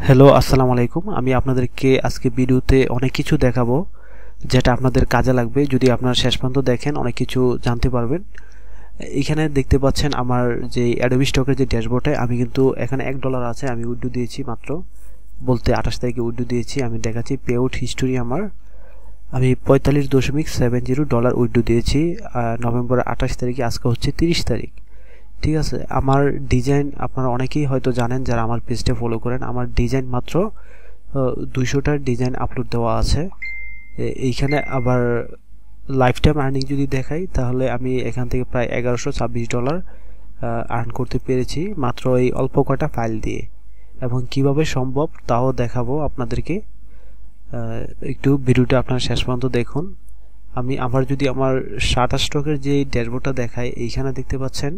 Hello, আসসালামু আলাইকুম। আমি আপনাদেরকে আজকে ভিডিওতে অনেক কিছু দেখাবো যেটা আপনাদের কাজে লাগবে। যদি আপনারা শেষ পর্যন্ত দেখেন অনেক কিছু জানতে পারবেন। এখানে দেখতে পাচ্ছেন আমার যে অ্যাডোবি স্টকের যে ড্যাশবোর্ডে আমি কিন্তু এখানে $1 আছে, আমি উইথড্র দিয়েছি মাত্র, বলতে 28 তারিখে উইথড্র দিয়েছি। আমি দেখাচ্ছি পে আউট হিস্টোরি আমার। আমি $45.70 উইথড্র দিয়েছি নভেম্বরের 28 তারিখে। আজকে হচ্ছে 30 তারিখ, ঠিক আছে। আমার ডিজাইন আপনারা অনেকেই হয়তো জানেন যারা আমার পেজটা ফলো করেন। আমার ডিজাইন মাত্র 200টার ডিজাইন আপলোড দেওয়া আছে এইখানে। আবার লাইফ টাইম আর্নিং যদি দেখাই তাহলে আমি এখান থেকে প্রায় $1126 আর্ন করতে পেরেছি মাত্র এই অল্প কটা ফাইল দিয়ে। এবং কিভাবে সম্ভব তাও দেখাবো আপনাদেরকে। একটু ভিডিওটা আপনারা শেষ পর্যন্ত দেখুন। আমার যদি আমার শাটার স্টকের যে ড্যাশবোর্ডটা দেখাই, এইখানে দেখতে পাচ্ছেন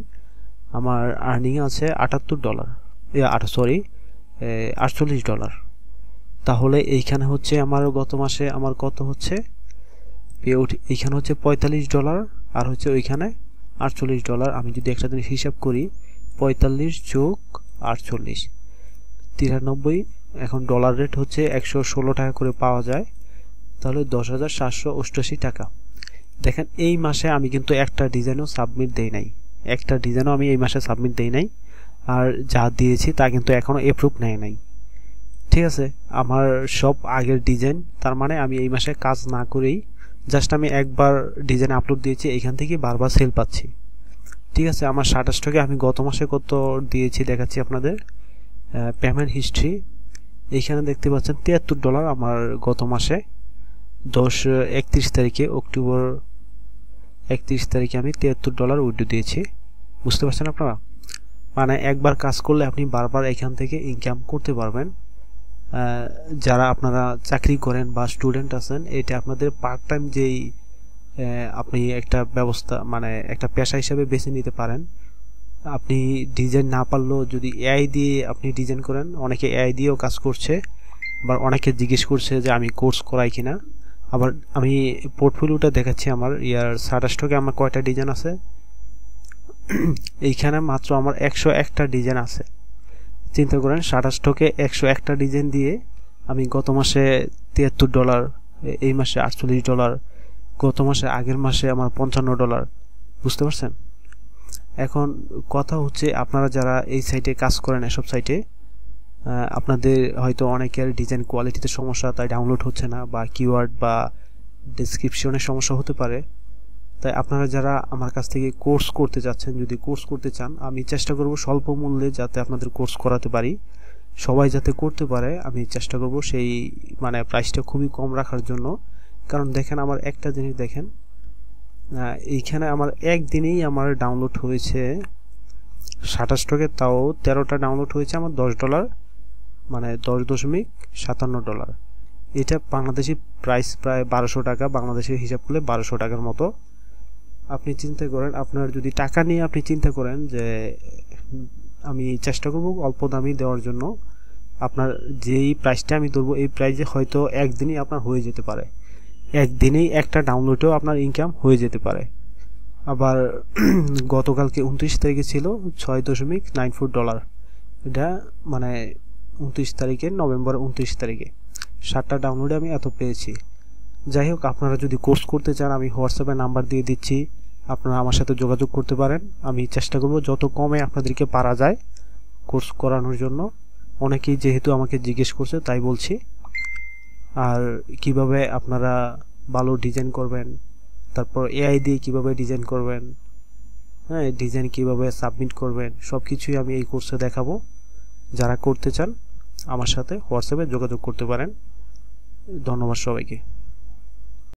আমার আর্নিং আছে $78, $48। তাহলে এইখানে হচ্ছে আমার গত মাসে আমার কত হচ্ছে পে আউট, এইখানে হচ্ছে $45 আর হচ্ছে ওইখানে $48। আমি যদি একটা জিনিস হিসাব করি, 45 যোগ 48 93। এখন ডলার রেট হচ্ছে 116 টাকা করে পাওয়া যায়, তাহলে 10,788 টাকা। দেখেন এই মাসে আমি কিন্তু একটা ডিজাইনও সাবমিট দেই নাই, একটা ডিজাইনও আমি এই মাসে সাবমিট দেই নাই। আর যা দিয়েছি তা কিন্তু এখনো অ্যাপ্রুভ নেয় নাই, ঠিক আছে। আমার সব আগের ডিজাইন, তার মানে আমি এই মাসে কাজ না করেই জাস্ট আমি একবার ডিজাইন আপলোড দিয়েছি, এইখান থেকে বারবার সেল পাচ্ছি, ঠিক আছে। আমার শাটার স্টকে আমি গত মাসে কত দিয়েছি দেখাচ্ছি আপনাদের। পেমেন্ট হিস্ট্রি এইখানে দেখতে পাচ্ছেন $73 আমার গত মাসে 31 তারিখে, অক্টোবর 31 তারিখে আমি $73 উইথড্র দিয়েছি। বুঝতে পারছেন আপনারা? মানে একবার কাজ করলে আপনি বারবার এখান থেকে ইনকাম করতে পারবেন। যারা আপনারা চাকরি করেন বা স্টুডেন্ট আছেন, এটা আপনাদের পার্ট টাইম যেই আপনি একটা ব্যবস্থা মানে একটা পেশা হিসাবে বেছে নিতে পারেন। আপনি ডিজাইন না পারলেও যদি এআই দিয়ে আপনি ডিজাইন করেন, অনেকে এআই দিয়েও কাজ করছে। আবার অনেকে জিজ্ঞেস করছে যে আমি কোর্স করাই কিনা। আবার আমি পোর্টফোলিওটা দেখাচ্ছি আমার শাটার স্টকে আমার কয়টা ডিজাইন আছে। এইখানে মাত্র আমার 101টা ডিজাইন আছে। চিন্তা করেন, শাটার স্টকে 101টা ডিজাইন দিয়ে আমি গত মাসে $73, এই মাসে $48, গত মাসে আগের মাসে আমার $55। বুঝতে পারছেন? এখন কথা হচ্ছে, আপনারা যারা এই সাইটে কাজ করেন, এসব সাইটে আপনাদের হয়তো অনেকের ডিজাইন কোয়ালিটিতে সমস্যা, তাই ডাউনলোড হচ্ছে না, বা কিওয়ার্ড বা ডেসক্রিপশনের সমস্যা হতে পারে। তাই আপনারা যারা আমার কাছ থেকে কোর্স করতে যাচ্ছেন, যদি কোর্স করতে চান, আমি চেষ্টা করব স্বল্প মূল্যে যাতে আপনাদের কোর্স করাতে পারি, সবাই যাতে করতে পারে। আমি চেষ্টা করব সেই মানে প্রাইসটা খুবই কম রাখার জন্য। কারণ দেখেন, আমার একটা জিনিস দেখেন, এইখানে আমার একদিনেই আমার ডাউনলোড হয়েছে শাটার স্টকে, তাও 13টা ডাউনলোড হয়েছে আমার $10, মানে $10.57। এটা বাংলাদেশি প্রাইস প্রায় 1200 টাকা, বাংলাদেশের হিসাব করলে 1200 টাকার মতো। আপনি চিন্তা করেন, আপনার যদি টাকা নিয়ে আপনি চিন্তা করেন যে আমি চেষ্টা করব অল্প দামি দেওয়ার জন্য, আপনার যেই প্রাইসটা আমি ধরবো এই প্রাইসে হয়তো একদিনই আপনার হয়ে যেতে পারে, একদিনেই একটা ডাউনলোডেও আপনার ইনকাম হয়ে যেতে পারে। আবার গতকালকে 29 তারিখে ছিল $6.94। এটা মানে 29 তারিখে, নভেম্বর 29 তারিখে 7টা ডাউনলোডে আমি এত পেয়েছি। যাই হোক, আপনারা যদি কোর্স করতে চান, আমি হোয়াটসঅ্যাপে নাম্বার দিয়ে দিচ্ছি, আপনারা আমার সাথে যোগাযোগ করতে পারেন। আমি চেষ্টা করব যত কমে আপনাদেরকে পারা যায় কোর্স করানোর জন্য। অনেকেই যেহেতু আমাকে জিজ্ঞেস করছে তাই বলছি। আর কিভাবে আপনারা ভালো ডিজাইন করবেন, তারপর এআই দিয়ে কিভাবে ডিজাইন করবেন, হ্যাঁ, ডিজাইন কিভাবে সাবমিট করবেন, সব কিছুই আমি এই কোর্সে দেখাবো। যারা করতে চান আমার সাথে হোয়াটসঅ্যাপে যোগাযোগ করতে পারেন। ধন্যবাদ সবাইকে।